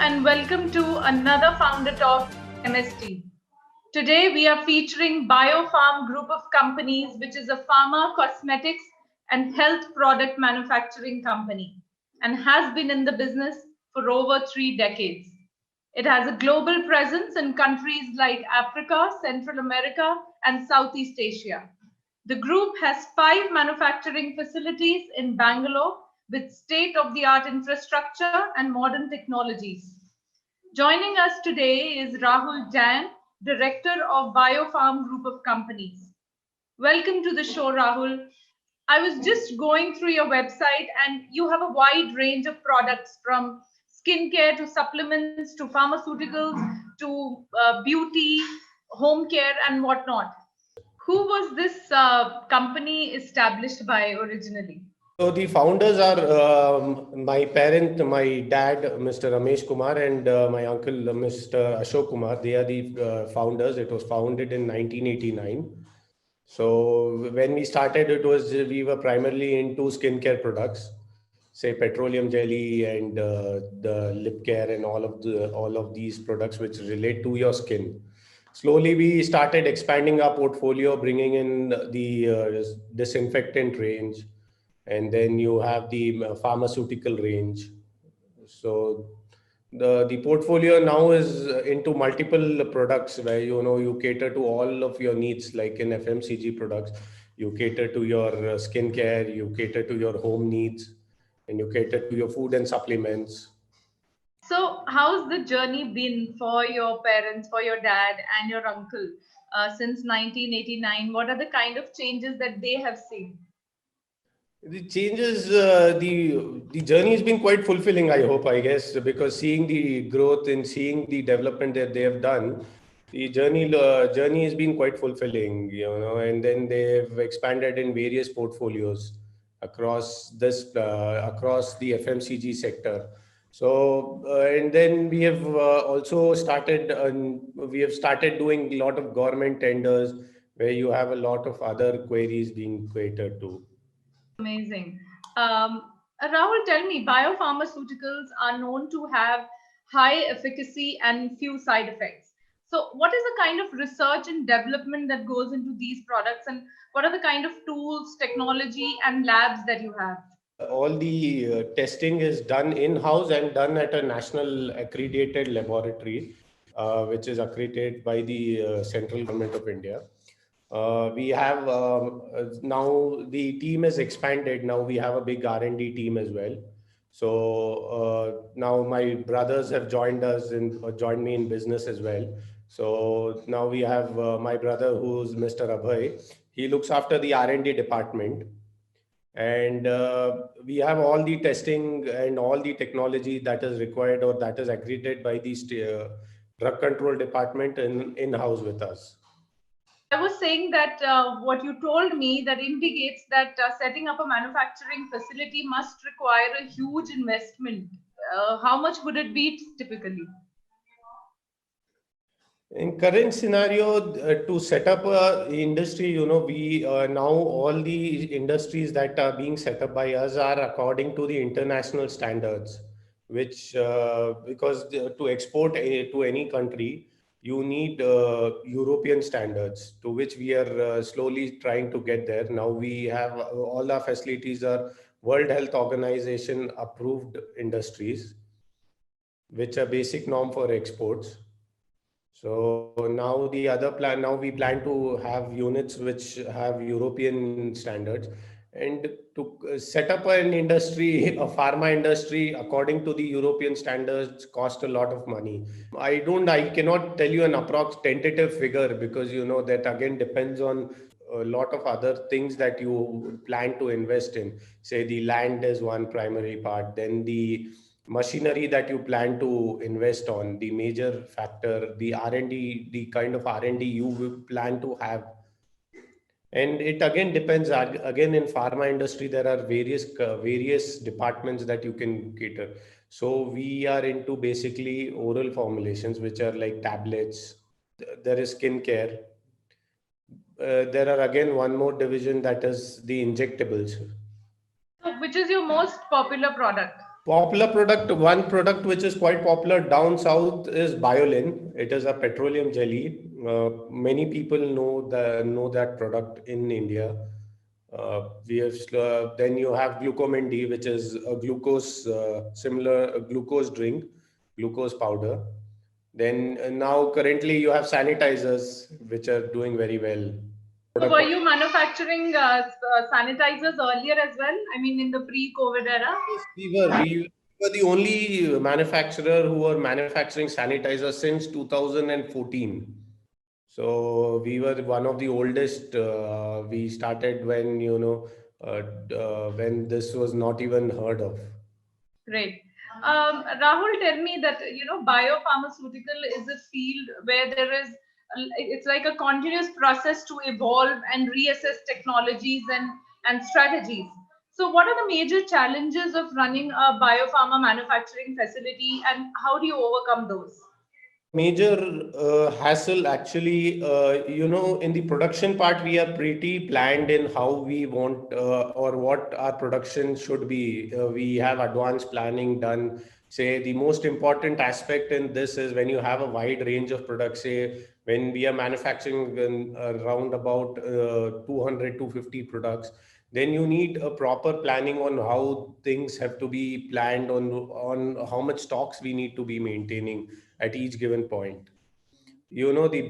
and welcome to another Founder Talk MST. Today we are featuring BioPharm Group of Companies, which is a pharma, cosmetics, and health product manufacturing company and has been in the business for over 3 decades. It has a global presence in countries like Africa, Central America, and Southeast Asia. The group has 5 manufacturing facilities in Bangalore with state-of-the-art infrastructure and modern technologies. Joining us today is Rahul Jain, Director of BioPharm Group of Companies. Welcome to the show, Rahul. I was just going through your website and you have a wide range of products from skincare to supplements to pharmaceuticals to beauty, home care, and whatnot. Who was this company established by originally? So the founders are my parent, my dad, Mr. Ramesh Kumar, and my uncle, Mr. Ashok Kumar. They are the founders. It was founded in 1989. So when we started, we were primarily into skincare products, say petroleum jelly and the lip care and all of these products which relate to your skin. Slowly, we started expanding our portfolio, bringing in the disinfectant range, and then you have the pharmaceutical range. So the portfolio now is into multiple products where you cater to all of your needs, like in FMCG products. You cater to your skincare, you cater to your home needs, and you cater to your food and supplements. So, how's the journey been for your parents, for your dad, and your uncle since 1989? What are the kind of changes that they have seen? The changes, the journey has been quite fulfilling, I hope, I guess, because seeing the growth and seeing the development that they have done, the journey has been quite fulfilling, and then they've expanded in various portfolios across the FMCG sector. So, and then we have started doing a lot of government tenders where you have a lot of other queries being catered to. Amazing. Rahul, tell me, biopharmaceuticals are known to have high efficacy and few side effects. So, what is the kind of research and development that goes into these products, and what are the kind of tools, technology, and labs that you have? All the testing is done in-house and done at a national accredited laboratory, which is accredited by the central government of India. We have now the team is expanded. Now we have a big R&D team as well. So now my brothers have joined us and joined me in business as well. So now we have my brother, who's Mr. Abhay. He looks after the R&D department, and we have all the testing and all the technology that is required or that is accredited by the drug control department in-house with us. I was saying that what you told me that indicates that setting up a manufacturing facility must require a huge investment. How much would it be typically? In current scenario, to set up a industry, we now all the industries that are being set up by us are according to the international standards, which because to export to any country, you need European standards, to which we are slowly trying to get there. Now we have all our facilities are World Health Organization approved industries, which are basic norm for exports. So now now we plan to have units which have European standards, and to set up an industry, a pharma industry according to the European standards cost a lot of money. I cannot tell you an approx tentative figure, because that again depends on a lot of other things that you plan to invest in. Say the land is one primary part, then the machinery that you plan to invest on, the major factor, the R&D, the kind of R&D you will plan to have. And it again depends. Again, in pharma industry, there are various departments that you can cater. So we are into basically oral formulations, which are like tablets. There is skincare. There are again one more division, that is the injectables. So, which is your most popular product? Popular product, one product which is quite popular down south is Biolin. It is a petroleum jelly. Many people know that product in India. We have then you have Glucomin D, which is a glucose similar a glucose drink, glucose powder. Then now currently you have sanitizers which are doing very well. So were you manufacturing sanitizers earlier as well? I mean, in the pre-COVID era? Yes, we were the only manufacturer who were manufacturing sanitizers since 2014. So we were one of the oldest. We started when when this was not even heard of. Great. Rahul, tell me that, biopharmaceutical is a field where it's like a continuous process to evolve and reassess technologies and strategies. So what are the major challenges of running a biopharma manufacturing facility, and how do you overcome those? Major hassle actually, in the production part, we are pretty planned in how we want or what our production should be. We have advanced planning done. Say the most important aspect in this is when you have a wide range of products, say when we are manufacturing around about 200, 250 products, then you need a proper planning on how things have to be planned on how much stocks we need to be maintaining at each given point. The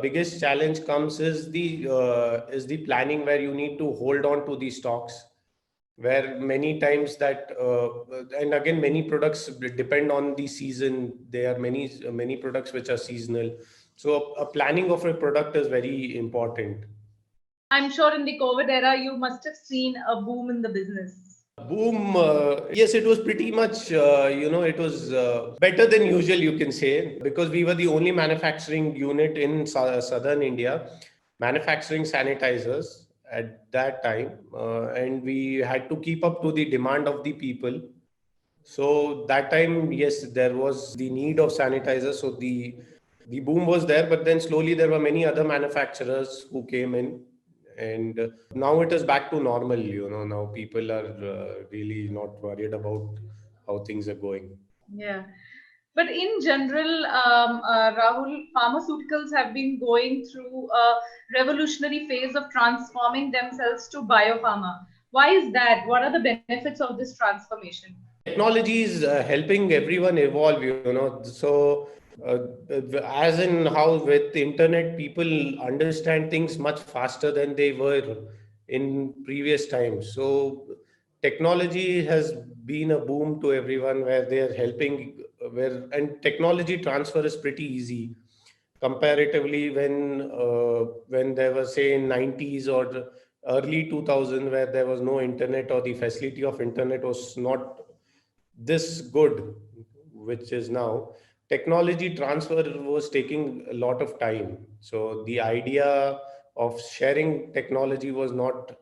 biggest challenge comes is the planning, where you need to hold on to these stocks, where many times that and again many products depend on the season. There are many products which are seasonal, so a planning of a product is very important. I'm sure in the COVID era, you must have seen a boom in the business. Boom. Yes, it was pretty much, it was better than usual, you can say, because we were the only manufacturing unit in southern India manufacturing sanitizers at that time. And we had to keep up to the demand of the people. So that time, yes, there was the need of sanitizers. So the boom was there, but then slowly there were many other manufacturers who came in, and now it is back to normal. Now people are really not worried about how things are going. Yeah. But in general, Rahul, pharmaceuticals have been going through a revolutionary phase of transforming themselves to biopharma. Why is that? What are the benefits of this transformation? Technology is helping everyone evolve, so as in how with the internet people understand things much faster than they were in previous times. So technology has been a boom to everyone, where they are helping, where and technology transfer is pretty easy comparatively when there was, say, in 90s or the early 2000, where there was no internet or the facility of internet was not this good, which is now. Technology transfer was taking a lot of time. So the idea of sharing technology was not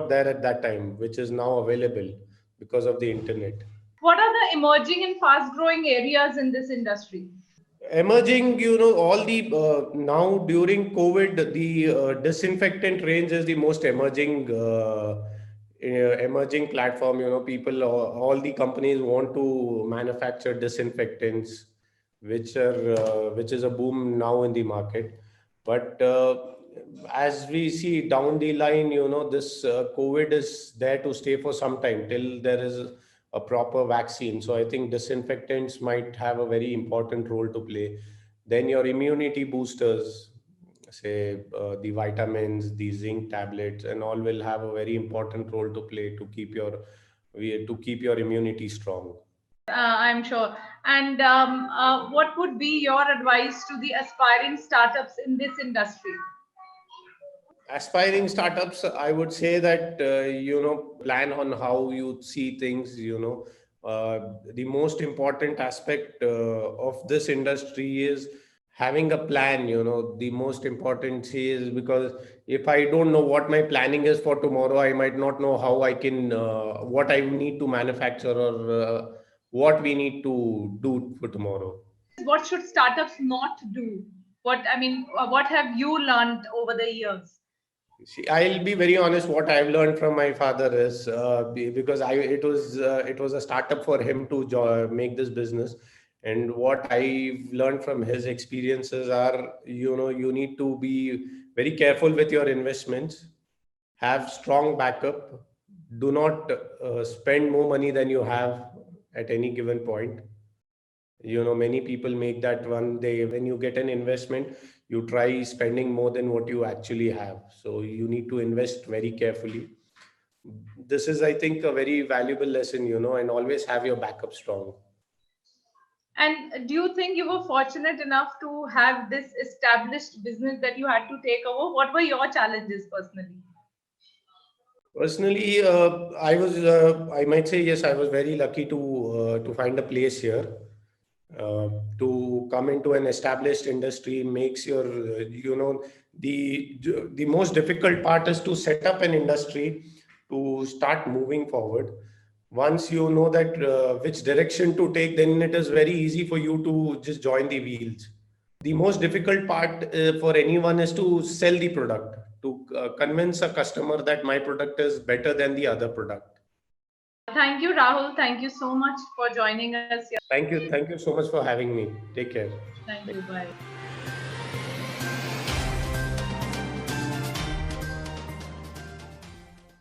there at that time, which is now available because of the internet. What are the emerging and fast growing areas in this industry? Emerging, all the now during COVID, the disinfectant range is the most emerging platform. People, all the companies want to manufacture disinfectants, which is a boom now in the market. But as we see down the line, this COVID is there to stay for some time till there is a proper vaccine. So I think disinfectants might have a very important role to play. Then your immunity boosters, say the vitamins, the zinc tablets, and all will have a very important role to play to keep your immunity strong. I'm sure. And what would be your advice to the aspiring startups in this industry? Aspiring startups, I would say that plan on how you see things. The most important aspect of this industry is having a plan. The most important thing is, because if I don't know what my planning is for tomorrow, I might not know how I can what I need to manufacture, or what we need to do for tomorrow. What should startups not do? What have you learned over the years? See, I'll be very honest. What I've learned from my father is because it was a startup for him to make this business, and what I've learned from his experiences are, you need to be very careful with your investments, have strong backup, do not spend more money than you have at any given point. Many people make that one. They When you get an investment, you try spending more than what you actually have, so you need to invest very carefully. This is, I think, a very valuable lesson, and always have your backup strong. And do you think you were fortunate enough to have this established business that you had to take over? What were your challenges personally? Personally, I might say yes, I was very lucky to find a place here. To come into an established industry makes your, the most difficult part is to set up an industry, to start moving forward. Once you know that which direction to take, then it is very easy for you to just join the wheels. The most difficult part for anyone is to sell the product, to convince a customer that my product is better than the other product. Thank you, Rahul. Thank you so much for joining us here. Thank you so much for having me. Take care. Thank you. Bye.